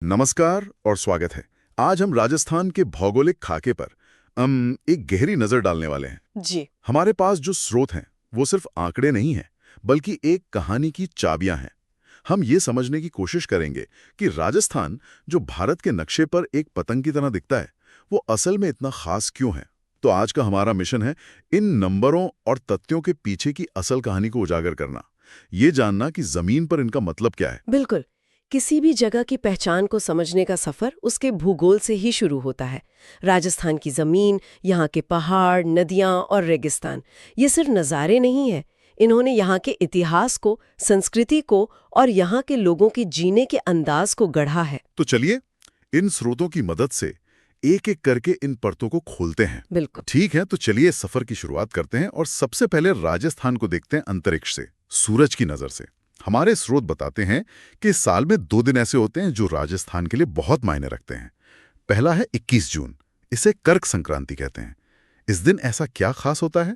नमस्कार और स्वागत है। आज हम राजस्थान के भौगोलिक खाके पर एक गहरी नजर डालने वाले हैं। जी। हमारे पास जो स्रोत हैं वो सिर्फ आंकड़े नहीं हैं, बल्कि एक कहानी की चाबियां हैं। हम ये समझने की कोशिश करेंगे कि राजस्थान, जो भारत के नक्शे पर एक पतंग की तरह दिखता है, वो असल में इतना खास क्यों है। तो आज का हमारा मिशन है इन नंबरों और तथ्यों के पीछे की असल कहानी को उजागर करना, ये जानना कि जमीन पर इनका मतलब क्या है। बिल्कुल। किसी भी जगह की पहचान को समझने का सफर उसके भूगोल से ही शुरू होता है। राजस्थान की जमीन, यहाँ के पहाड़, नदियाँ और रेगिस्तान, ये सिर्फ नज़ारे नहीं हैं। इन्होंने यहाँ के इतिहास को, संस्कृति को और यहाँ के लोगों के जीने के अंदाज को गढ़ा है। तो चलिए इन स्रोतों की मदद से एक एक करके इन परतों को खोलते हैं। बिल्कुल। ठीक है, तो चलिए सफर की शुरुआत करते हैं और सबसे पहले राजस्थान को देखते हैं अंतरिक्ष से, सूरज की नजर से। हमारे स्रोत बताते हैं कि साल में 2 दिन ऐसे होते हैं जो राजस्थान के लिए बहुत मायने रखते हैं। पहला है 21 जून, इसे कर्क संक्रांति कहते हैं। इस दिन ऐसा क्या खास होता है?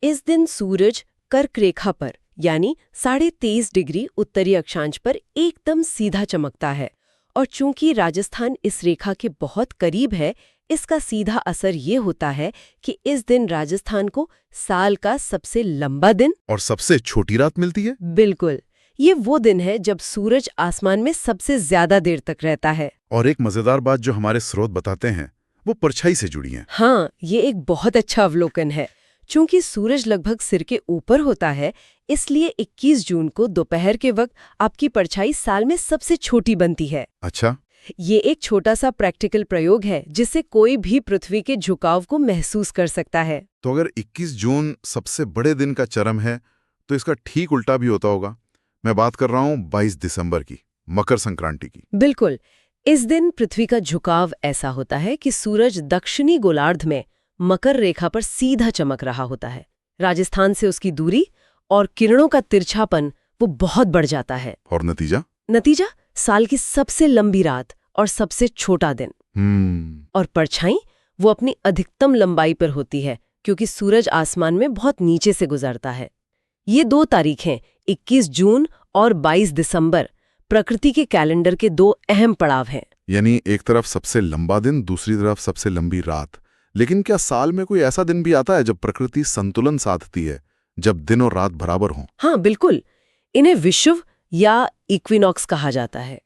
इस दिन सूरज कर्क रेखा पर यानी 23.5 डिग्री उत्तरी अक्षांश पर एकदम सीधा चमकता है। और चूंकि राजस्थान इस रेखा के बहुत करीब है, इसका सीधा असर ये होता है कि इस दिन राजस्थान को साल का सबसे लंबा दिन और सबसे छोटी रात मिलती है। बिल्कुल, ये वो दिन है जब सूरज आसमान में सबसे ज्यादा देर तक रहता है। और एक मजेदार बात जो हमारे स्रोत बताते हैं वो परछाई से जुड़ी है। हाँ, ये एक बहुत अच्छा अवलोकन है। चूंकि सूरज लगभग सिर के ऊपर होता है, इसलिए 21 जून को दोपहर के वक्त आपकी परछाई साल में सबसे छोटी बनती है। अच्छा। ये एक छोटा सा प्रैक्टिकल प्रयोग है जिससे कोई भी पृथ्वी के झुकाव को महसूस कर सकता है। तो अगर 21 जून सबसे बड़े दिन का चरम है, तो इसका ठीक उल्टा भी होता होगा। मैं बात कर रहा हूँ 22 दिसंबर की, मकर संक्रांति की। बिल्कुल। इस दिन पृथ्वी का झुकाव ऐसा होता है कि सूरज दक्षिणी गोलार्ध में मकर रेखा पर सीधा चमक रहा होता है। राजस्थान से उसकी दूरी और किरणों का तिरछापन वो बहुत बढ़ जाता है। और नतीजा साल की सबसे लंबी रात और सबसे छोटा दिन। और परछाई वो अपनी अधिकतम लंबाई पर होती है, क्योंकि सूरज आसमान में बहुत नीचे से गुजरता है। ये 2 तारीखें 21 जून और 22 दिसंबर प्रकृति के कैलेंडर के 2 अहम पड़ाव हैं। यानी एक तरफ सबसे लंबा दिन, दूसरी तरफ सबसे लंबी रात। लेकिन क्या साल में कोई ऐसा दिन भी आता है जब प्रकृति संतुलन साधती है, जब दिन और रात बराबर हों? हाँ बिल्कुल, इन्हें विषुव या इक्विनॉक्स कहा जाता है।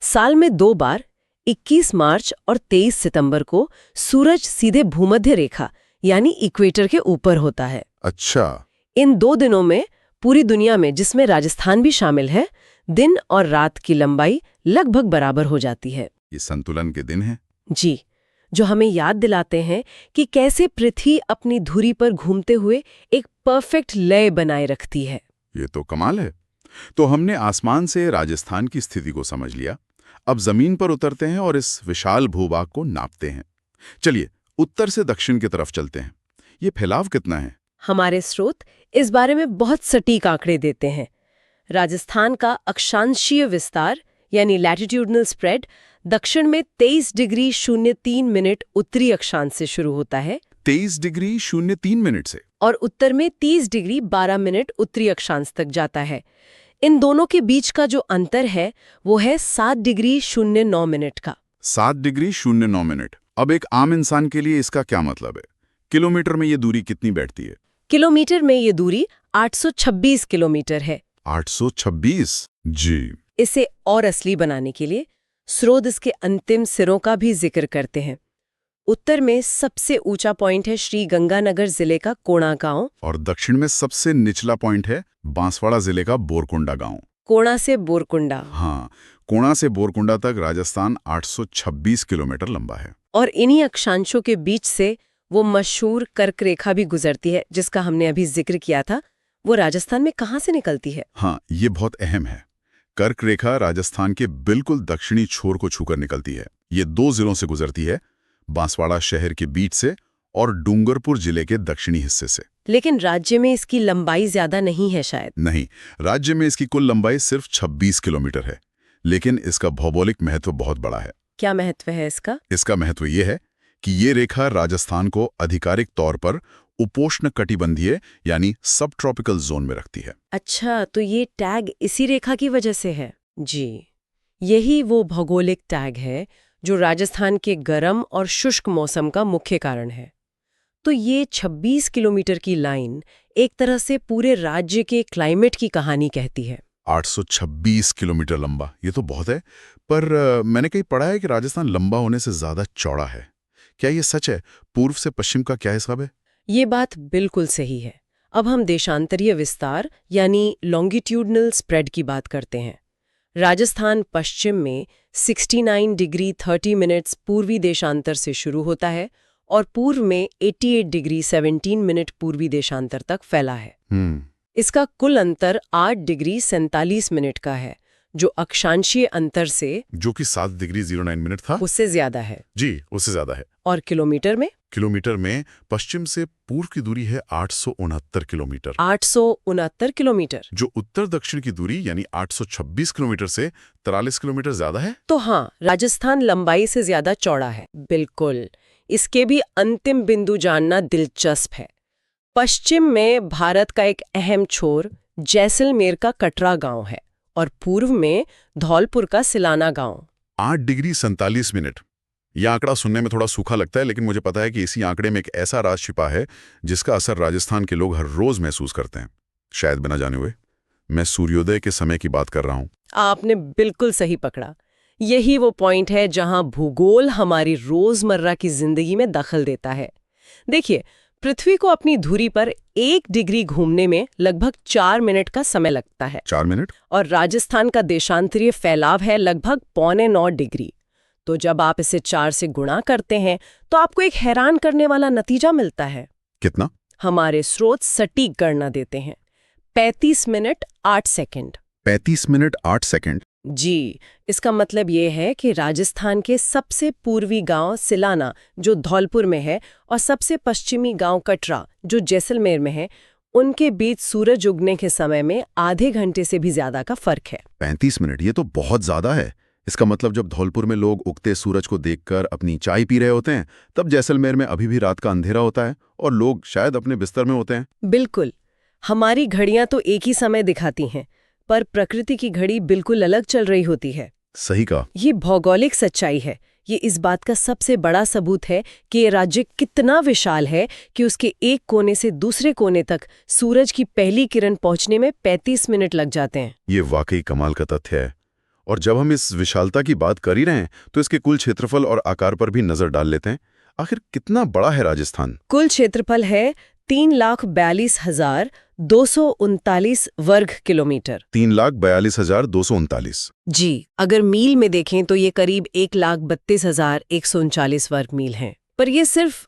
साल में 2 बार 21 मार्च और 23 सितंबर को सूरज सीधे भूमध्य रेखा यानी इक्वेटर के ऊपर होता है। अच्छा। इन 2 दिनों में पूरी दुनिया में, जिसमें राजस्थान भी शामिल है, दिन और रात की लंबाई लगभग बराबर हो जाती है। ये संतुलन के दिन हैं। जी, जो हमें याद दिलाते हैं कि कैसे पृथ्वी अपनी धुरी पर घूमते हुए एक परफेक्ट लय बनाए रखती है। ये तो कमाल है। तो हमने आसमान से राजस्थान की स्थिति को समझ लिया। अब जमीन पर उतरते हैं और इस विशाल भूभाग को नापते हैं। चलिए उत्तर से दक्षिण की तरफ चलते हैं। ये फैलाव कितना है? हमारे स्रोत इस बारे में बहुत सटीक आंकड़े देते हैं। राजस्थान का अक्षांशीय विस्तार यानी लैटिट्यूडनल स्प्रेड दक्षिण में 23 डिग्री 03 मिनट उत्तरी अक्षांश से शुरू होता है। 23 डिग्री 03 मिनट से? और उत्तर में 30 डिग्री 12 मिनट उत्तरी अक्षांश तक जाता है। इन दोनों के बीच का जो अंतर है वो है 7 डिग्री 09 मिनट का। 7 डिग्री 09 मिनट। अब एक आम इंसान के लिए इसका क्या मतलब है? किलोमीटर में ये दूरी कितनी बैठती है? किलोमीटर में ये दूरी 826 किलोमीटर है। 826? जी। इसे और असली बनाने के लिए स्रोत इसके अंतिम सिरों का भी जिक्र करते हैं। उत्तर में सबसे ऊंचा पॉइंट है श्री गंगानगर जिले का कोणा गांव। और दक्षिण में सबसे निचला पॉइंट है बांसवाड़ा जिले का बोरकुंडा गांव। कोणा से बोरकुंडा। हाँ, कोणा से बोरकुंडा तक राजस्थान 826 किलोमीटर लंबा है। और इन्हीं अक्षांशों के बीच से वो मशहूर कर्क रेखा भी गुजरती है, जिसका हमने अभी जिक्र किया था। वो राजस्थान में कहाँ से निकलती है? हाँ, ये बहुत अहम है। कर्क रेखा राजस्थान के बिल्कुल दक्षिणी छोर को छूकर निकलती है। ये 2 जिलों से गुजरती है, बांसवाड़ा शहर के बीच से और डूंगरपुर जिले के दक्षिणी हिस्से से। लेकिन राज्य में इसकी लंबाई ज्यादा नहीं है शायद। नहीं, राज्य में इसकी कुल लंबाई सिर्फ 26 किलोमीटर है, लेकिन इसका भौगोलिक महत्व बहुत बड़ा है। क्या महत्व है इसका? इसका महत्व ये है कि ये रेखा राजस्थान को आधिकारिक तौर पर उपोष्ण कटिबंधीय यानी सब ट्रॉपिकल जोन में रखती है। अच्छा, तो ये टैग इसी रेखा की वजह से है। जी, यही वो भौगोलिक टैग है जो राजस्थान के गर्म और शुष्क मौसम का मुख्य कारण है। तो ये 26 किलोमीटर की लाइन एक तरह से पूरे राज्य के क्लाइमेट की कहानी कहती है। 826 किलोमीटर लंबा, ये तो बहुत है। पर मैंने कहीं पढ़ा है कि राजस्थान लंबा होने से ज्यादा चौड़ा है। क्या ये सच है? पूर्व से पश्चिम का क्या हिसाब है? ये बात बिल्कुल सही है। अब हम देशांतरीय विस्तार यानी लॉन्गिट्यूडनल स्प्रेड की बात करते हैं। राजस्थान पश्चिम में 69 डिग्री 30 मिनट्स पूर्वी देशांतर से शुरू होता है और पूर्व में 88 डिग्री 17 मिनट पूर्वी देशांतर तक फैला है। इसका कुल अंतर 8 डिग्री 47 मिनट का है, जो अक्षांशीय अंतर से जो कि 7 डिग्री 09 मिनट था, उससे ज्यादा है। जी, उससे ज्यादा है। और किलोमीटर में? किलोमीटर में पश्चिम से पूर्व की दूरी है 869 किलोमीटर। 869 किलोमीटर, जो उत्तर दक्षिण की दूरी यानी 826 किलोमीटर से 43 किलोमीटर ज्यादा है। तो हाँ, राजस्थान लंबाई से ज्यादा चौड़ा है। बिल्कुल। इसके भी अंतिम बिंदु जानना दिलचस्प है। पश्चिम में भारत का एक अहम छोर जैसलमेर का कटरा गांव है और पूर्व में धौलपुर का सिलाना गांव। 8 डिग्री 47 मिनट। यह आंकड़ा सुनने में थोड़ा सूखा लगता है, लेकिन मुझे पता है कि इसी आंकड़े में एक ऐसा राज छिपा है जिसका असर राजस्थान के लोग हर रोज महसूस करते हैं, शायद बिना जाने हुए। मैं सूर्योदय के समय की बात कर रहा हूं। आपने बिल्कुल सही पकड़ा। यही वो पॉइंट है जहां भूगोल हमारी रोजमर्रा की जिंदगी में दखल देता है। देखिए, पृथ्वी को अपनी धुरी पर 1 डिग्री घूमने में लगभग 4 मिनट का समय लगता है। 4 मिनट? और राजस्थान का देशांतरीय फैलाव है लगभग 8.25 डिग्री। तो जब आप इसे 4 से गुणा करते हैं तो आपको एक हैरान करने वाला नतीजा मिलता है। कितना? हमारे स्रोत सटीक गणना देते हैं 35 मिनट 8 सेकंड। 35 minute 8 second? जी, इसका मतलब ये है कि राजस्थान के सबसे पूर्वी गांव सिलाना, जो धौलपुर में है, और सबसे पश्चिमी गांव कटरा, जो जैसलमेर में है, उनके बीच सूरज उगने के समय में आधे घंटे से भी ज्यादा का फर्क है। 35 मिनट, ये तो बहुत ज्यादा है। इसका मतलब जब धौलपुर में लोग उगते सूरज को देखकर अपनी चाय पी रहे होते हैं, तब जैसलमेर में अभी भी रात का अंधेरा होता है और लोग शायद अपने बिस्तर में होते हैं। बिल्कुल। हमारी घड़ियां तो एक ही समय दिखाती हैं, पर प्रकृति की घड़ी बिल्कुल अलग चल रही होती है। सही कहा। ये भौगोलिक सच्चाई है। ये इस बात का सबसे बड़ा सबूत है कि ये राज्य कितना विशाल है कि उसके एक कोने से दूसरे कोने तक सूरज की पहली किरण पहुंचने में 35 मिनट लग जाते हैं। ये वाकई कमाल का तथ्य है। और जब हम इस विशालता की बात कर ही रहे हैं तो इसके कुल क्षेत्रफल और आकार पर भी नजर डाल लेते हैं। आखिर कितना बड़ा है राजस्थान? कुल क्षेत्रफल है 3,42,239 वर्ग किलोमीटर। 3,42,239। जी, अगर मील में देखें तो ये करीब 1,32,139 वर्ग मील हैं। पर ये सिर्फ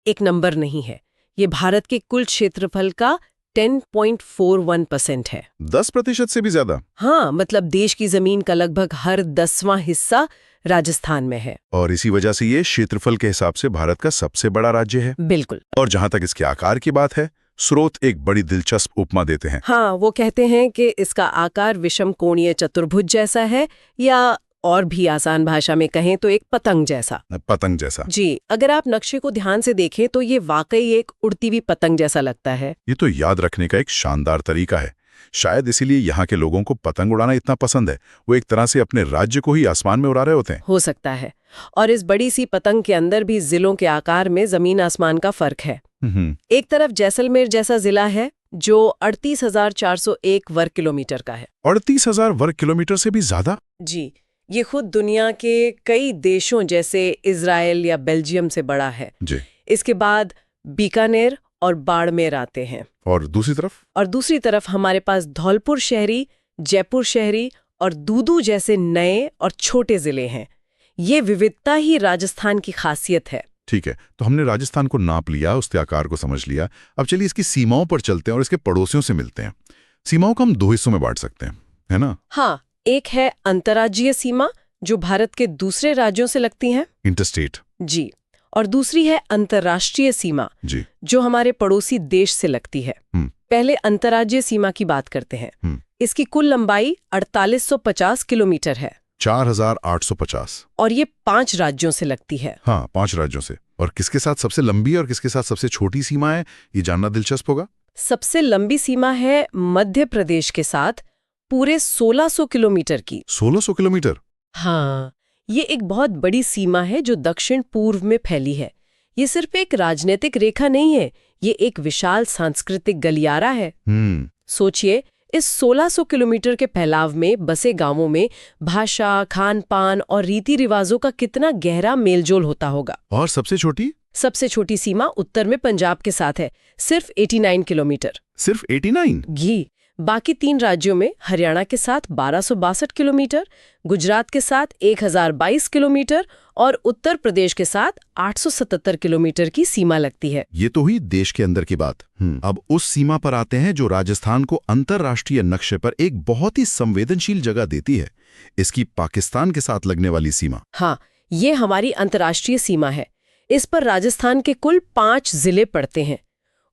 एक नंबर नहीं है। ये भारत के कुल क्षेत्रफल का 10.41% है। 10% से भी ज्यादा? हाँ, मतलब देश की जमीन का लगभग हर 10वां हिस्सा राजस्थान में है। और इसी वजह से ये क्षेत्रफल के हिसाब से भारत का सबसे बड़ा राज्य है। बिल्कुल। और जहां तक इसके आकार की बात है, स्रोत एक बड़ी दिलचस्प उपमा देते हैं। हाँ, वो कहते हैं कि इसका आकार विषम कोणीय चतुर्भुज जैसा है, या और भी आसान भाषा में कहें तो एक पतंग जैसा। पतंग जैसा? जी, अगर आप नक्शे को ध्यान से देखें तो ये वाकई एक उड़ती हुई पतंग जैसा लगता है। ये तो याद रखने का एक शानदार तरीका है। शायद इसीलिए यहाँ के लोगों को पतंग उड़ाना इतना पसंद है। वो एक तरह से अपने राज्य को ही आसमान में उड़ा रहे होते हैं। हो सकता है। और इस बड़ी सी पतंग के अंदर भी जिलों के आकार में जमीन आसमान का फर्क है। एक तरफ जैसलमेर जैसा जिला है जो 38,401 वर्ग किलोमीटर का है। 38,000 वर्ग किलोमीटर से भी ज्यादा? जी, ये खुद दुनिया के कई देशों जैसे इजराइल या बेल्जियम से बड़ा है। जी। इसके बाद बीकानेर और बाड़मेर आते हैं। और दूसरी तरफ हमारे पास धौलपुर शहरी, जयपुर शहरी और दूदू जैसे नए और छोटे जिले हैं। ये विविधता ही राजस्थान की खासियत है। ठीक है, तो हमने राजस्थान को नाप लिया, उसके आकार को समझ लिया। अब चलिए इसकी सीमाओं पर चलते हैं और इसके पड़ोसियों से मिलते हैं। सीमाओं को हम 2 हिस्सों में बांट सकते हैं, है ना? हाँ, एक है अंतर्राज्यीय सीमा जो भारत के दूसरे राज्यों से लगती है, इंटरस्टेट। जी। और दूसरी है अंतर्राष्ट्रीय सीमा, जी, जो हमारे पड़ोसी देश से लगती है। पहले अंतर्राज्यीय सीमा की बात करते हैं। इसकी कुल लंबाई 4850 किलोमीटर है। 4850। और ये 5 राज्यों से लगती है। हाँ, 5 राज्यों से। और किसके साथ सबसे लंबी और किसके साथ सबसे छोटी सीमा है, ये जानना दिलचस्प होगा। सबसे लंबी सीमा है मध्य प्रदेश के साथ, पूरे 1600 किलोमीटर की। 1600 किलोमीटर? हाँ, ये एक बहुत बड़ी सीमा है जो दक्षिण पूर्व में फैली है। ये सिर्फ एक राजनीतिक रेखा नहीं है, ये एक विशाल सांस्कृतिक गलियारा है। सोचिए, इस 1600 किलोमीटर के फैलाव में बसे गांवों में भाषा, खान पान और रीति रिवाजों का कितना गहरा मेलजोल होता होगा। और सबसे छोटी? सबसे छोटी सीमा उत्तर में पंजाब के साथ है, सिर्फ 89 किलोमीटर। सिर्फ 89? बाकी 3 राज्यों में हरियाणा के साथ 1262 किलोमीटर, गुजरात के साथ 1022 किलोमीटर और उत्तर प्रदेश के साथ 877 किलोमीटर की सीमा लगती है। ये तो हुई देश के अंदर की बात। अब उस सीमा पर आते हैं जो राजस्थान को अंतर्राष्ट्रीय नक्शे पर एक बहुत ही संवेदनशील जगह देती है, इसकी पाकिस्तान के साथ लगने वाली सीमा। हाँ, ये हमारी अंतर्राष्ट्रीय सीमा है। इस पर राजस्थान के कुल 5 जिले पड़ते हैं।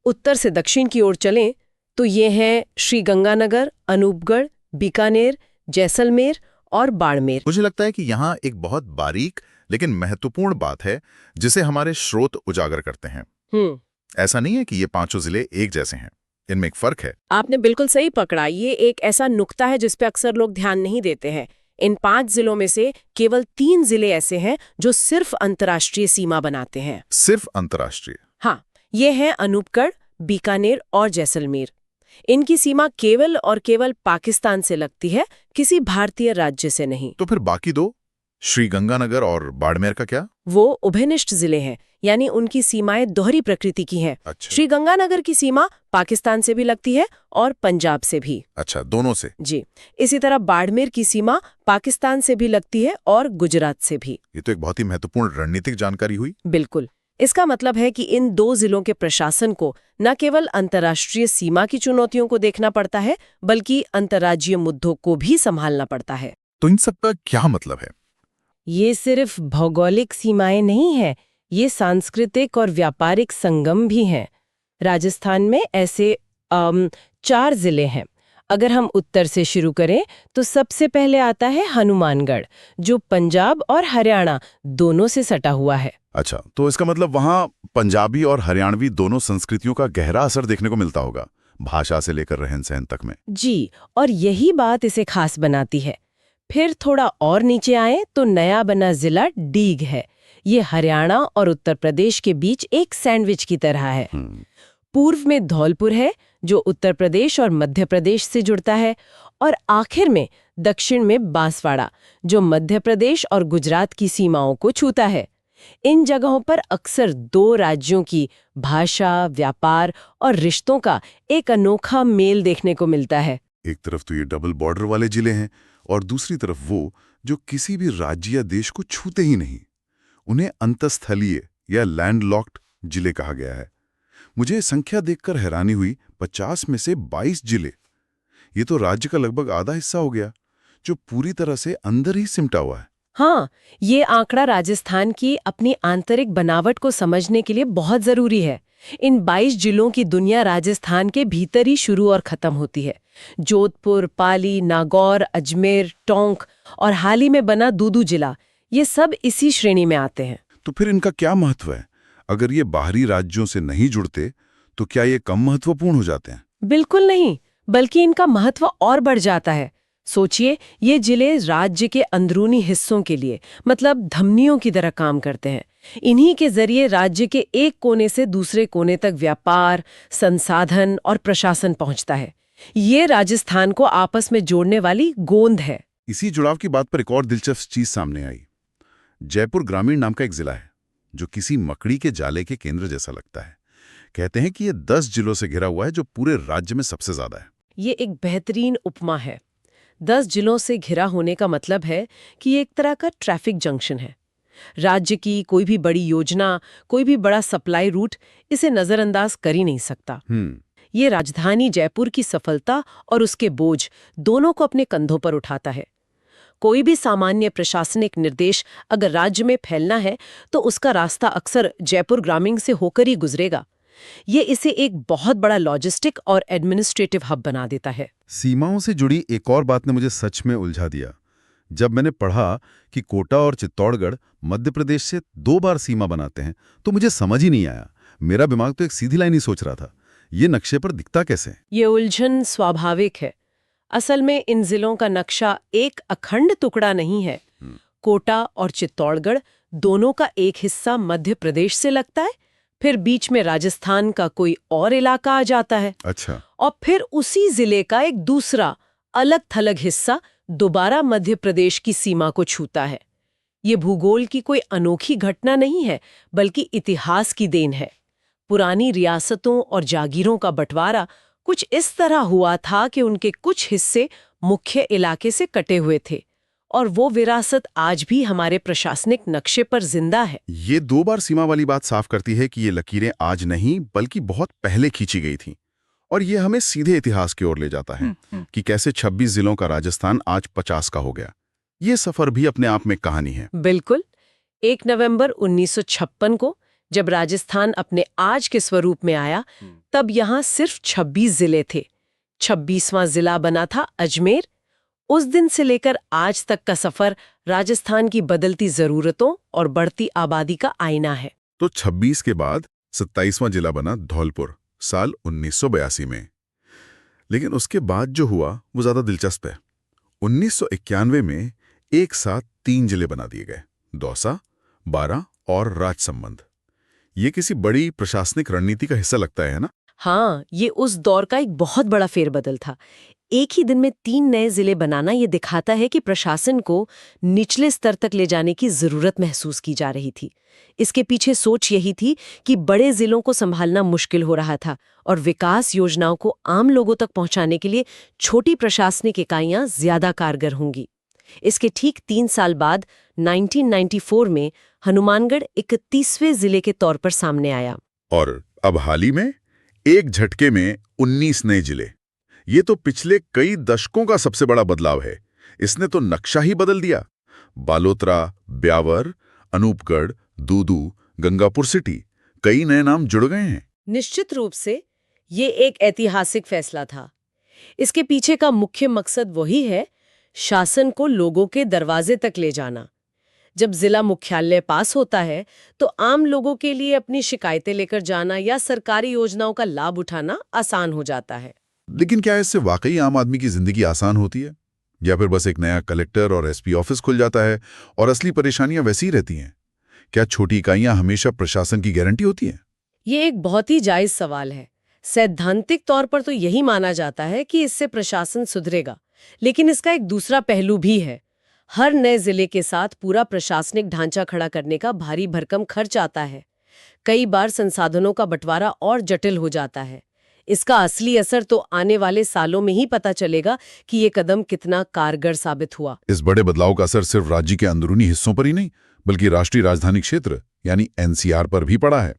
उत्तर से दक्षिण की ओर चलें तो ये हैं श्रीगंगानगर, अनूपगढ़, बीकानेर, जैसलमेर और बाड़मेर। मुझे लगता है कि यहाँ एक बहुत बारीक लेकिन महत्वपूर्ण बात है जिसे हमारे स्रोत उजागर करते हैं। ऐसा नहीं है कि ये 5 जिले एक जैसे हैं, इनमें एक फर्क है। आपने बिल्कुल सही पकड़ा। ये एक ऐसा नुक्ता है जिस पे अक्सर लोग ध्यान नहीं देते हैं। इन 5 जिलों में से केवल 3 जिले ऐसे हैं जो सिर्फ अंतर्राष्ट्रीय सीमा बनाते हैं। सिर्फ अंतर्राष्ट्रीय? हाँ, ये हैं अनूपगढ़, बीकानेर और जैसलमेर। इनकी सीमा केवल और केवल पाकिस्तान से लगती है, किसी भारतीय राज्य से नहीं। तो फिर बाकी 2, श्रीगंगानगर और बाड़मेर का क्या? वो उभयनिष्ठ जिले हैं, यानी उनकी सीमाएं दोहरी प्रकृति की हैं। अच्छा। श्रीगंगानगर की सीमा पाकिस्तान से भी लगती है और पंजाब से भी। अच्छा, दोनों से? जी। इसी तरह बाड़मेर की सीमा पाकिस्तान से भी लगती है और गुजरात से भी। ये तो एक बहुत ही महत्वपूर्ण रणनीतिक जानकारी हुई। बिल्कुल। इसका मतलब है कि इन 2 जिलों के प्रशासन को न केवल अंतर्राष्ट्रीय सीमा की चुनौतियों को देखना पड़ता है, बल्कि अंतर्राज्यीय मुद्दों को भी संभालना पड़ता है। तो इन सब का क्या मतलब है? ये सिर्फ भौगोलिक सीमाएं नहीं है, ये सांस्कृतिक और व्यापारिक संगम भी हैं। राजस्थान में ऐसे 4 जिले हैं। अगर हम उत्तर से शुरू करें तो सबसे पहले आता है हनुमानगढ़, जो पंजाब और हरियाणा दोनों से सटा हुआ है। अच्छा, तो इसका मतलब वहाँ पंजाबी और हरियाणवी दोनों संस्कृतियों का गहरा असर देखने को मिलता होगा, भाषा से लेकर रहन सहन तक में। जी, और यही बात इसे खास बनाती है। फिर थोड़ा और नीचे आए तो नया बना जिला डीग है। ये हरियाणा और उत्तर प्रदेश के बीच एक सैंडविच की तरह है। पूर्व में धौलपुर है, जो उत्तर प्रदेश और मध्य प्रदेश से जुड़ता है, और आखिर में दक्षिण में बांसवाड़ा, जो मध्य प्रदेश और गुजरात की सीमाओं को छूता है। इन जगहों पर अक्सर 2 राज्यों की भाषा, व्यापार और रिश्तों का एक अनोखा मेल देखने को मिलता है। एक तरफ तो ये डबल बॉर्डर वाले जिले हैं और दूसरी तरफ वो जो किसी भी राज्य या देश को छूते ही नहीं। उन्हें अंतस्थलीय या लैंडलॉक्ड जिले कहा गया है। मुझे संख्या देखकर हैरानी हुई, 50 में से 22 जिले। ये तो राज्य का लगभग आधा हिस्सा हो गया, जो पूरी तरह से अंदर ही सिमटा हुआ है। हाँ, ये आंकड़ा राजस्थान की अपनी आंतरिक बनावट को समझने के लिए बहुत जरूरी है। इन 22 जिलों की दुनिया राजस्थान के भीतर ही शुरू और खत्म होती है। जोधपुर, पाली, नागौर, अजमेर, टोंक और हाल ही में बना दूदू जिला, ये सब इसी श्रेणी में आते हैं। तो फिर इनका क्या महत्व है? अगर ये बाहरी राज्यों से नहीं जुड़ते तो क्या ये कम महत्वपूर्ण हो जाते हैं? बिल्कुल नहीं, बल्कि इनका महत्व और बढ़ जाता है। सोचिए, ये जिले राज्य के अंदरूनी हिस्सों के लिए, मतलब धमनियों की तरह काम करते हैं। इन्हीं के जरिए राज्य के एक कोने से दूसरे कोने तक व्यापार, संसाधन और प्रशासन पहुंचता है। ये राजस्थान को आपस में जोड़ने वाली गोंद है। इसी जुड़ाव की बात पर एक और दिलचस्प चीज सामने आई। जयपुर ग्रामीण नाम का एक जिला है जो किसी मकड़ी के जाले के केंद्र जैसा लगता है। कहते हैं कि ये 10 जिलों से घिरा हुआ है, जो पूरे राज्य में सबसे ज्यादा है। ये एक बेहतरीन उपमा है। 10 जिलों से घिरा होने का मतलब है कि ये एक तरह का ट्रैफिक जंक्शन है। राज्य की कोई भी बड़ी योजना, कोई भी बड़ा सप्लाई रूट इसे नजरअंदाज कर ही नहीं सकता। ये राजधानी जयपुर की सफलता और उसके बोझ दोनों को अपने कंधों पर उठाता है। कोई भी सामान्य प्रशासनिक निर्देश अगर राज्य में फैलना है तो उसका रास्ता अक्सर जयपुर ग्रामीण से होकर ही गुजरेगा। ये इसे एक बहुत बड़ा लॉजिस्टिक और एडमिनिस्ट्रेटिव हब बना देता है। सीमाओं से जुड़ी एक और बात ने मुझे सच में उलझा दिया। जब मैंने पढ़ा कि कोटा और चित्तौड़गढ़ मध्य प्रदेश से 2 बार सीमा बनाते हैं तो मुझे समझ ही नहीं आया। मेरा दिमाग तो एक सीधी लाइन ही सोच रहा था। ये नक्शे पर दिखता कैसे? ये उलझन स्वाभाविक है। असल में इन जिलों का नक्शा एक अखंड टुकड़ा नहीं है। कोटा और चित्तौड़गढ़ दोनों का एक हिस्सा मध्य प्रदेश से लगता है, फिर बीच में राजस्थान का कोई और इलाका आ जाता है। अच्छा। और फिर उसी जिले का एक दूसरा अलग थलग हिस्सा दोबारा मध्य प्रदेश की सीमा को छूता है। ये भूगोल की कोई अनोखी घटना नहीं है, बल्कि इतिहास की देन है। पुरानी रियासतों और जागीरों का बंटवारा कुछ इस तरह हुआ था कि उनके कुछ हिस्से मुख्य इलाके से कटे हुए थे, और वो विरासत आज भी हमारे प्रशासनिक नक्शे पर जिंदा है। ये 2 बार सीमा वाली बात साफ करती है कि ये लकीरें आज नहीं बल्कि बहुत पहले खींची गई थीं। और ये हमें सीधे इतिहास की ओर ले जाता है कि कैसे 26 जिलों का राजस्थान आज 50 का हो गया। ये सफर भी अपने आप में कहानी है। बिल्कुल। 1 नवंबर 1956 को जब राजस्थान अपने आज के स्वरूप में आया, तब यहाँ सिर्फ 26 जिले थे। 26वां जिला बना था अजमेर। उस दिन से लेकर आज तक का सफर राजस्थान की बदलती जरूरतों और बढ़ती आबादी का आईना है। तो 26 के बाद 27वां जिला बना धौलपुर साल 1982 में। लेकिन उसके बाद जो हुआ वो ज्यादा दिलचस्प है। 1991 में एक साथ 3 जिले बना दिए गए, दौसा, बारां और राजसमंद। ये किसी बड़ी प्रशासनिक रणनीति का हिस्सा लगता है ना? हाँ, ये उस दौर का एक बहुत बड़ा फेरबदल था। एक ही दिन में 3 नए जिले बनाना ये दिखाता है कि प्रशासन को निचले स्तर तक ले जाने की जरूरत महसूस की जा रही थी। इसके पीछे सोच यही थी कि बड़े जिलों को संभालना मुश्किल हो रहा था और विकास योजनाओं को आम लोगों तक पहुंचाने के लिए छोटी प्रशासनिक इकाइयां ज्यादा कारगर होंगी। इसके ठीक 3 साल बाद 1994 में हनुमानगढ़ 31वें जिले के तौर पर सामने आया। और अब हाल ही में एक झटके में 19 नए जिले। ये तो पिछले कई दशकों का सबसे बड़ा बदलाव है। इसने तो नक्शा ही बदल दिया। बालोतरा, ब्यावर, अनूपगढ़, दूदू, गंगापुर सिटी, कई नए नाम जुड़ गए हैं। निश्चित रूप से ये एक ऐतिहासिक फैसला था। इसके पीछे का मुख्य मकसद वही है, शासन को लोगों के दरवाजे तक ले जाना। जब जिला मुख्यालय पास होता है तो आम लोगों के लिए अपनी शिकायतें लेकर जाना या सरकारी योजनाओं का लाभ उठाना आसान हो जाता है। लेकिन क्या इससे वाकई आम आदमी की जिंदगी आसान होती है, या फिर बस एक नया कलेक्टर और एसपी ऑफिस खुल जाता है और असली परेशानियां वैसी ही रहती हैं? क्या छोटी इकाइयां हमेशा प्रशासन की गारंटी होती हैं? ये एक बहुत ही जायज सवाल है। सैद्धांतिक तौर पर तो यही माना जाता है कि इससे प्रशासन सुधरेगा, लेकिन इसका एक दूसरा पहलू भी है। हर नए जिले के साथ पूरा प्रशासनिक ढांचा खड़ा करने का भारी भरकम खर्च आता है। कई बार संसाधनों का बंटवारा और जटिल हो जाता है। इसका असली असर तो आने वाले सालों में ही पता चलेगा कि ये कदम कितना कारगर साबित हुआ। इस बड़े बदलाव का असर सिर्फ राज्य के अंदरूनी हिस्सों पर ही नहीं, बल्कि राष्ट्रीय राजधानी क्षेत्र यानी एनसीआर पर भी पड़ा है।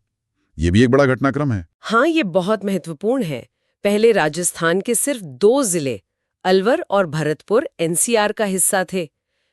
ये भी एक बड़ा घटनाक्रम है। हाँ, ये बहुत महत्वपूर्ण है। पहले राजस्थान के सिर्फ 2 जिले, अलवर और भरतपुर, एनसीआर का हिस्सा थे।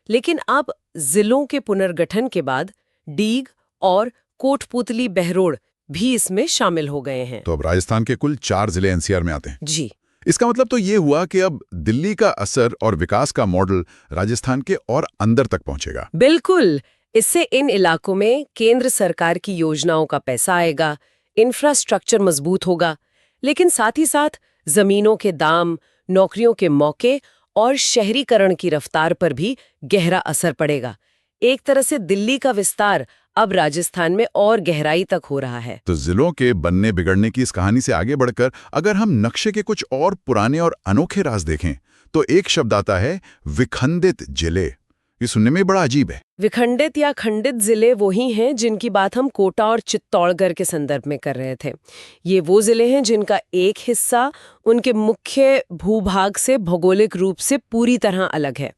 लेकिन अब जिलों के पुनर्गठन के बाद डीग और कोटपुतली, बहरोड़ भी इसमें शामिल हो गए हैं। तो अब राजस्थान के कुल 4 जिले एनसीआर में आते हैं। जी। इसका मतलब तो ये हुआ कि अब दिल्ली का असर और विकास का मॉडल राजस्थान के और अंदर तक पहुंचेगा। बिल्कुल। इससे इन इलाकों में केंद्र सरकार की योजनाओं का पैसा आएगा, इंफ्रास्ट्रक्चर मजबूत होगा, लेकिन साथ ही साथ जमीनों के दाम, नौकरियों के मौके और शहरीकरण की रफ्तार पर भी गहरा असर पड़ेगा। एक तरह से दिल्ली का विस्तार अब राजस्थान में और गहराई तक हो रहा है। तो जिलों के बनने बिगड़ने की इस कहानी से आगे बढ़कर अगर हम नक्शे के कुछ और पुराने और अनोखे राज देखें तो एक शब्द आता है, विखंडित जिले। ये सुनने में बड़ा अजीब है। विखंडित या खंडित जिले वही हैं जिनकी बात हम कोटा और चित्तौड़गढ़ के संदर्भ में कर रहे थे। ये वो जिले हैं जिनका एक हिस्सा उनके मुख्य भूभाग से भौगोलिक रूप से पूरी तरह अलग है।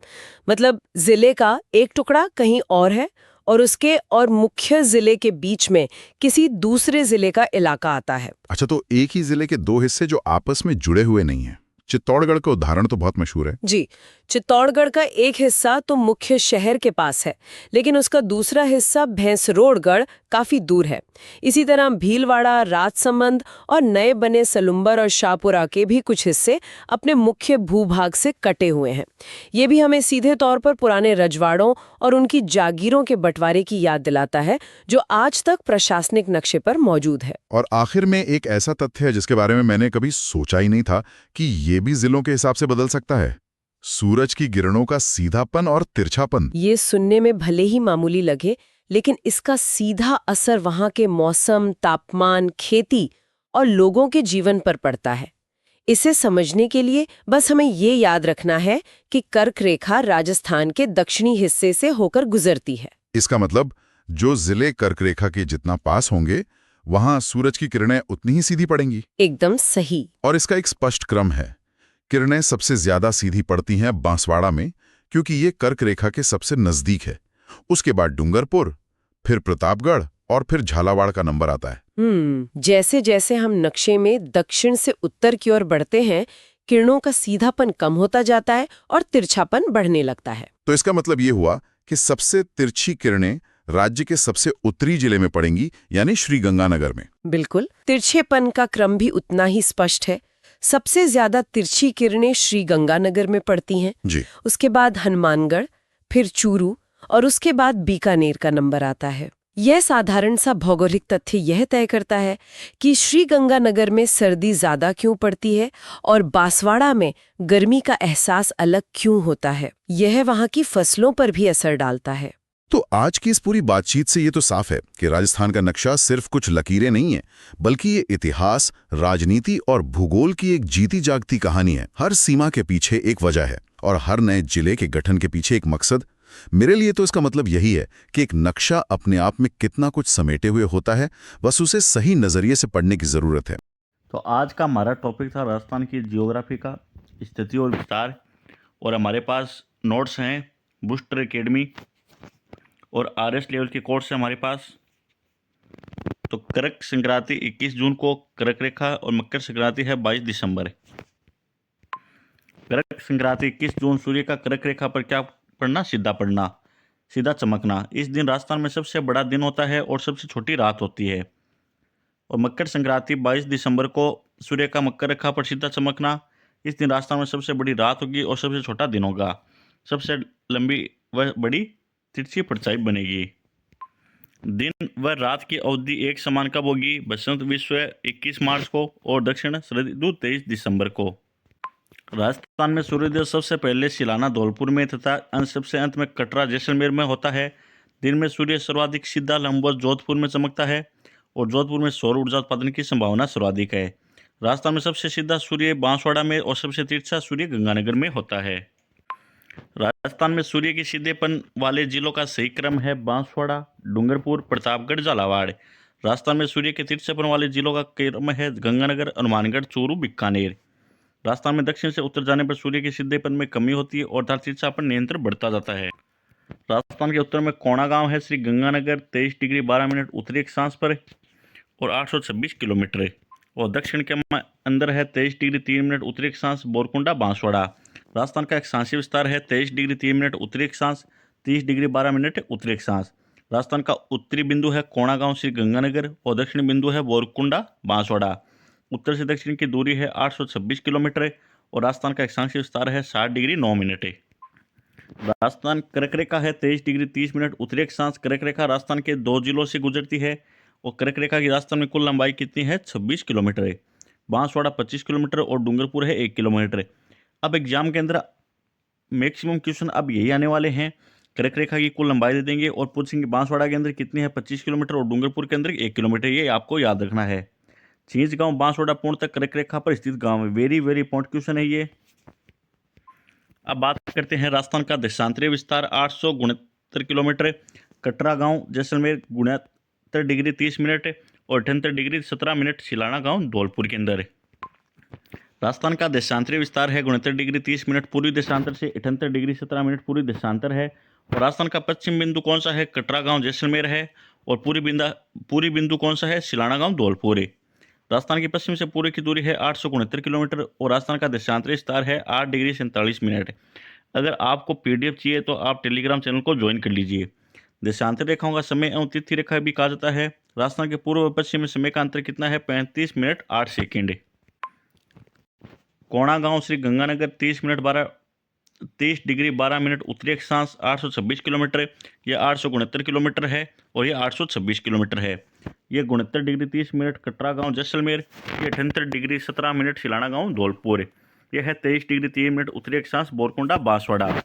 मतलब जिले का एक टुकड़ा कहीं और है और उसके और मुख्य जिले के बीच में किसी दूसरे जिले का इलाका आता है। अच्छा, तो एक ही जिले के 2 हिस्से जो आपस में जुड़े हुए नहीं हैं। चित्तौड़गढ़ का उदाहरण तो बहुत मशहूर है। जी, चित्तौड़गढ़ का एक हिस्सा तो मुख्य शहर के पास है, लेकिन उसका दूसरा हिस्सा भैंसरोड़गढ़ काफी दूर है। इसी तरह भीलवाड़ा, राजसमंद और नए बने सलुम्बर और शाहपुरा के भी कुछ हिस्से अपने मुख्य भूभाग से कटे हुए हैं। ये भी हमें सीधे तौर पर पुराने रजवाड़ों और उनकी जागीरों के बंटवारे की याद दिलाता है, जो आज तक प्रशासनिक नक्शे पर मौजूद है। और आखिर में एक ऐसा तथ्य है जिसके बारे में मैंने कभी सोचा ही नहीं था कि ये भी जिलों के हिसाब से बदल सकता है। सूरज की किरणों का सीधापन और तिरछापन। ये सुनने में भले ही मामूली लगे, लेकिन इसका सीधा असर वहां के मौसम, तापमान, खेती और लोगों के जीवन पर पड़ता है। इसे समझने के लिए बस हमें ये याद रखना है कि कर्क रेखा राजस्थान के दक्षिणी हिस्से से होकर गुजरती है। इसका मतलब जो जिले कर्क रेखा के जितना पास होंगे, वहां सूरज की किरणें उतनी ही सीधी पड़ेंगी। एकदम सही। और इसका एक स्पष्ट क्रम है। किरणें सबसे ज्यादा सीधी पड़ती हैं बांसवाड़ा में, क्योंकि ये कर्क रेखा के सबसे नजदीक है। उसके बाद डूंगरपुर, फिर प्रतापगढ़ और फिर झालावाड़ का नंबर आता है। जैसे जैसे हम नक्शे में दक्षिण से उत्तर की ओर बढ़ते हैं, किरणों का सीधापन कम होता जाता है और तिरछापन बढ़ने लगता है। तो इसका मतलब ये हुआ कि सबसे तिरछी किरणें राज्य के सबसे उत्तरी जिले में पड़ेंगी, यानी श्रीगंगानगर में। बिल्कुल, तिरछेपन का क्रम भी उतना ही स्पष्ट है। सबसे ज्यादा तिरछी किरणें श्रीगंगानगर में पड़ती हैं। जी। उसके बाद हनुमानगढ़, फिर चूरू और उसके बाद बीकानेर का नंबर आता है। यह साधारण सा भौगोलिक तथ्य यह तय करता है कि श्रीगंगानगर में सर्दी ज्यादा क्यों पड़ती है और बांसवाड़ा में गर्मी का एहसास अलग क्यों होता है। यह वहां की फसलों पर भी असर डालता है। तो आज की इस पूरी बातचीत से ये तो साफ है कि राजस्थान का नक्शा सिर्फ कुछ लकीरें नहीं है, बल्कि ये इतिहास, राजनीति और भूगोल की एक जीती जागती कहानी है। हर सीमा के पीछे एक वजह है और हर नए जिले के गठन के पीछे एक मकसद। मेरे लिए तो इसका मतलब यही है कि एक नक्शा अपने आप में कितना कुछ समेटे हुए होता है, बस उसे सही नजरिए से पढ़ने की जरूरत है। तो आज का हमारा टॉपिक था राजस्थान की जियोग्राफी का स्थिति और विस्तार। और हमारे पास नोट्स हैं बूस्टर एकेडमी और आरएस लेवल के कोर्स है हमारे पास। तो कर्क संक्रांति 21 जून को कर्क रेखा और मकर संक्रांति है 22 दिसंबर। कर्क संक्रांति 21 जून, सूर्य का कर्क रेखा पर क्या पड़ना? सीधा पड़ना, सीधा चमकना। इस दिन राजस्थान में सबसे बड़ा दिन होता है और सबसे छोटी रात होती है। और मकर संक्रांति 22 दिसंबर को सूर्य का मकर रेखा पर सीधा चमकना। इस दिन राजस्थान में सबसे बड़ी रात होगी और सबसे छोटा दिन होगा। सबसे लंबी व बड़ी तिरछी परछाई बनेगी। दिन व रात की अवधि एक समान कब होगी? बसंत विश्व 21 मार्च को और दक्षिण शरद ऋतु 23 दिसंबर को। राजस्थान में सूर्योदय सबसे पहले सिलाना धौलपुर में तथा सबसे अंत में कटरा जैसलमेर में होता है। दिन में सूर्य सर्वाधिक सीधा लंबवत जोधपुर में चमकता है और जोधपुर में सौर ऊर्जा उत्पादन की संभावना सर्वाधिक है। राजस्थान में सबसे सीधा सूर्य बांसवाड़ा में और सबसे तिरछा सूर्य गंगानगर में होता है। राजस्थान में सूर्य के सीधेपन वाले जिलों का सही क्रम है बांसवाड़ा, डूंगरपुर, प्रतापगढ़, झालावाड़। राजस्थान में सूर्य के तिरछेपन वाले जिलों का क्रम है गंगानगर, हनुमानगढ़, चूरू, बीकानेर। राजस्थान में दक्षिण से उत्तर जाने पर सूर्य के सीधेपन में कमी होती है और तिरछापन निरंतर बढ़ता जाता है। राजस्थान के उत्तर में कोणा गांव है श्री गंगानगर 23 डिग्री 12 मिनट उत्तरी अक्षांश पर और 826 किलोमीटर। और दक्षिण के अंदर है 23 डिग्री 3 मिनट उत्तरी अक्षांश बोरकुंडा बांसवाड़ा। राजस्थान का अक्षांशीय विस्तार है 23 डिग्री 3 मिनट उत्तरी अक्षांश, 30 डिग्री 12 मिनट उत्तरी अक्षांश। राजस्थान का उत्तरी बिंदु है कोणा गांव श्री गंगानगर और दक्षिणी बिंदु है बोरकुंडा बांसवाड़ा। उत्तर से दक्षिण की दूरी है 826 किलोमीटर और राजस्थान का अक्षांशीय विस्तार है 60 डिग्री 9 मिनट। राजस्थान कर्क रेखा है 23 डिग्री 30 मिनट उत्तरी अक्षांश। कर्क रेखा राजस्थान के 2 जिलों से गुजरती है और कर्क रेखा की राजस्थान में कुल लंबाई कितनी है? 26 किलोमीटर। बांसवाड़ा 25 किलोमीटर और डूंगरपुर है 1 किलोमीटर। अब एग्जाम के अंदर मैक्सिमम क्वेश्चन अब यही आने वाले हैं। कर्क रेखा की कुल लंबाई दे देंगे और पूछेंगे बांसवाड़ा के अंदर कितनी है? 25 किलोमीटर और डूंगरपुर के अंदर 1 किलोमीटर। ये आपको याद रखना है। चींज गांव बांसवाड़ा पूर्णतः कर्क रेखा पर स्थित गांव है। वेरी वेरी इंपॉर्टेंट क्वेश्चन है ये। अब बात करते हैं राजस्थान का देशांतरीय विस्तार 869 किलोमीटर। कटरा गांव जैसलमेर 69 डिग्री 30 मिनट और 78 डिग्री 17 मिनट सिलाना गांव धौलपुर के अंदर। राजस्थान का देशांतरीय विस्तार है 69 डिग्री 30 मिनट पूर्वी देशांतर से, 78 डिग्री 17 मिनट पूर्वी देशांतर है। और राजस्थान का पश्चिम बिंदु कौन सा है? कटरा गांव जैसलमेर है। और पूरी बिंदु कौन सा है? सिलाना गांव धौलपुर। राजस्थान की पश्चिम से पूर्व की दूरी है 869 किलोमीटर और राजस्थान का देशांतरीय विस्तार है 8 डिग्री 47 मिनट। अगर आपको PDF चाहिए तो आप टेलीग्राम चैनल को ज्वाइन कर लीजिए। देशांतर रेखाओं का समय एवं तिथि रेखा भी कहा जाता है। राजस्थान के पूर्व और पश्चिम में समय का अंतर कितना है? 35 मिनट 8 सेकेंड। कोणा गांव श्री गंगानगर 30 डिग्री 12 मिनट उत्तरी अक्षांश 826 किलोमीटर, यह 869 किलोमीटर है और यह 826 किलोमीटर है। यह 69 डिग्री 30 मिनट कटरा गांव जैसलमेर, यह 78 डिग्री 17 मिनट सिलाना गांव धौलपुर, यह है 23 डिग्री 3 मिनट उत्तरी अक्षांश बोरकुंडा बांसवाड़ा।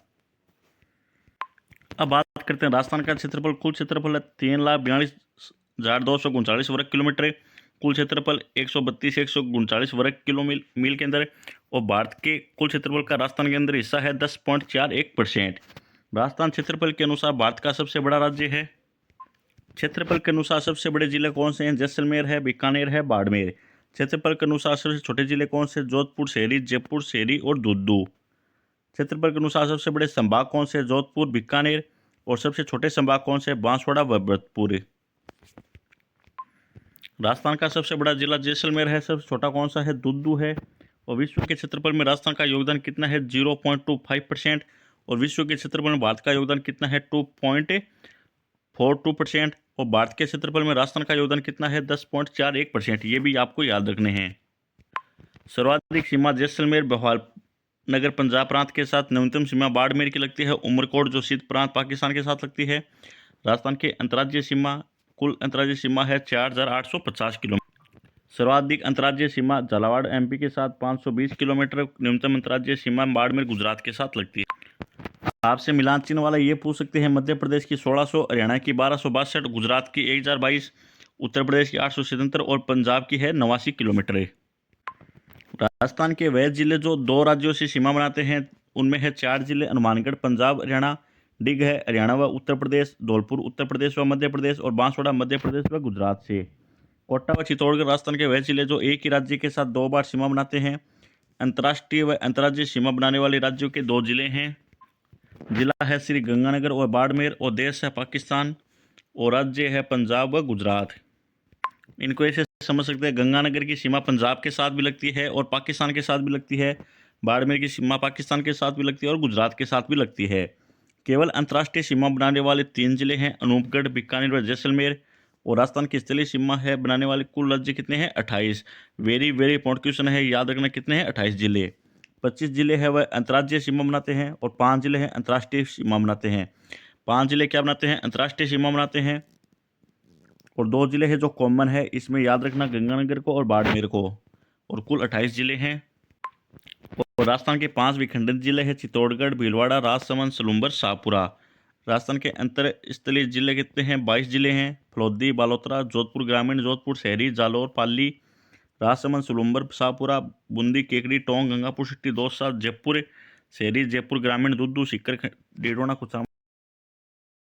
अब बात करते हैं राजस्थान का क्षेत्रफल। कुल क्षेत्रफल है 3,42,239 वर्ग किलोमीटर। कुल क्षेत्रफल 132,139 वर्ग मील के अंदर। और भारत के कुल क्षेत्रफल का राजस्थान के अंदर हिस्सा है 10.41%। राजस्थान क्षेत्रफल के अनुसार भारत का सबसे बड़ा राज्य है। क्षेत्रफल के अनुसार सबसे बड़े जिले कौन से हैं? जैसलमेर है, बीकानेर है, बाड़मेर। क्षेत्रफल के अनुसार सबसे छोटे जिले कौन से? जोधपुर शहरी, जयपुर शहरी और दूदू। क्षेत्रफल के अनुसार सबसे बड़े संभाग कौन से? जोधपुर, बीकानेर। और सबसे छोटे संभाग कौन से? बांसवाड़ा व भरतपुर। राजस्थान का सबसे बड़ा जिला जैसलमेर है, सबसे छोटा कौन सा है? दूदू है। और विश्व के क्षेत्रफल में राजस्थान का योगदान कितना है? 0.25%। और विश्व के क्षेत्रफल में भारत का योगदान कितना है? 2.42%। और भारत के क्षेत्रफल में राजस्थान का योगदान कितना है? 10.41%। ये भी आपको याद रखने हैं। सर्वाधिक सीमा जैसलमेर बहवाल नगर पंजाब प्रांत के साथ, न्यूनतम सीमा बाड़मेर की लगती है। उमरकोट जो सिंध प्रांत पाकिस्तान के साथ लगती है। राजस्थान के अंतर्राज्यीय सीमा, कुल अंतर्राज्यीय सीमा है 4,850 किलोमीटर। सर्वाधिक अंतर्राज्यीय सीमा झालावाड़ MP के साथ 520 किलोमीटर। न्यूनतम अंतर्राज्यीय सीमा बाड़मेर गुजरात के साथ लगती है। आपसे मिलान चिन्ह वाला ये पूछ सकते हैं। मध्य प्रदेश की 1600, हरियाणा की 1262, गुजरात की 1022, उत्तर प्रदेश की 877 और पंजाब की है 89 किलोमीटर। राजस्थान के वह जिले जो 2 राज्यों से सीमा बनाते हैं उनमें है 4 जिले हनुमानगढ़ पंजाब हरियाणा, डिग है हरियाणा व उत्तर प्रदेश, धौलपुर उत्तर प्रदेश व मध्य प्रदेश और बांसवाड़ा मध्य प्रदेश व गुजरात से। कोटा व चित्तौड़गढ़ राजस्थान के वह जिले जो एक ही राज्य के साथ 2 बार सीमा बनाते हैं। अंतर्राष्ट्रीय व अंतर्राज्यीय सीमा बनाने वाले राज्यों के 2 जिले हैं। जिला है श्री गंगानगर और बाड़मेर, और देश है पाकिस्तान, और राज्य है पंजाब व गुजरात। इनको ऐसे समझ सकते हैं, गंगानगर की सीमा पंजाब के साथ भी लगती है और पाकिस्तान के साथ भी लगती है। बाड़मेर की सीमा पाकिस्तान के साथ भी लगती है और गुजरात के साथ भी लगती है। केवल अंतर्राष्ट्रीय सीमा बनाने वाले 3 जिले हैं, अनूपगढ़, बीकानेर व जैसलमेर। और राजस्थान की स्थलीय सीमा है बनाने वाले कुल राज्य कितने हैं? 28। वेरी वेरी इंपॉर्टेंट क्वेश्चन है, याद रखना कितने हैं? 28 जिले। 25 जिले हैं वह अंतर्राज्यीय सीमा बनाते हैं और 5 जिले हैं अंतर्राष्ट्रीय सीमा बनाते हैं। 5 जिले क्या बनाते हैं? अंतर्राष्ट्रीय सीमा बनाते हैं। और 2 जिले हैं जो कॉमन है, इसमें याद रखना गंगानगर को और बाड़मेर को। और कुल 28 जिले हैं। और राजस्थान के 5 विखंडित जिले हैं, चित्तौड़गढ़, भीलवाड़ा, राजसमंद, सलूंबर, शाहपुरा। राजस्थान के अंतर स्थलीय जिले कितने हैं? 22 जिले हैं, फलोदी, बालोतरा, जोधपुर ग्रामीण, जोधपुर शहरी, जालोर, पाली, राजसमंद, सलूंबर, शाहपुरा, बूंदी, केकड़ी, टोंक, गंगापुर सिटी, दौसा, जयपुर शहरी, जयपुर ग्रामीण, दूदू, सीकर, डेडोना, कुचामन।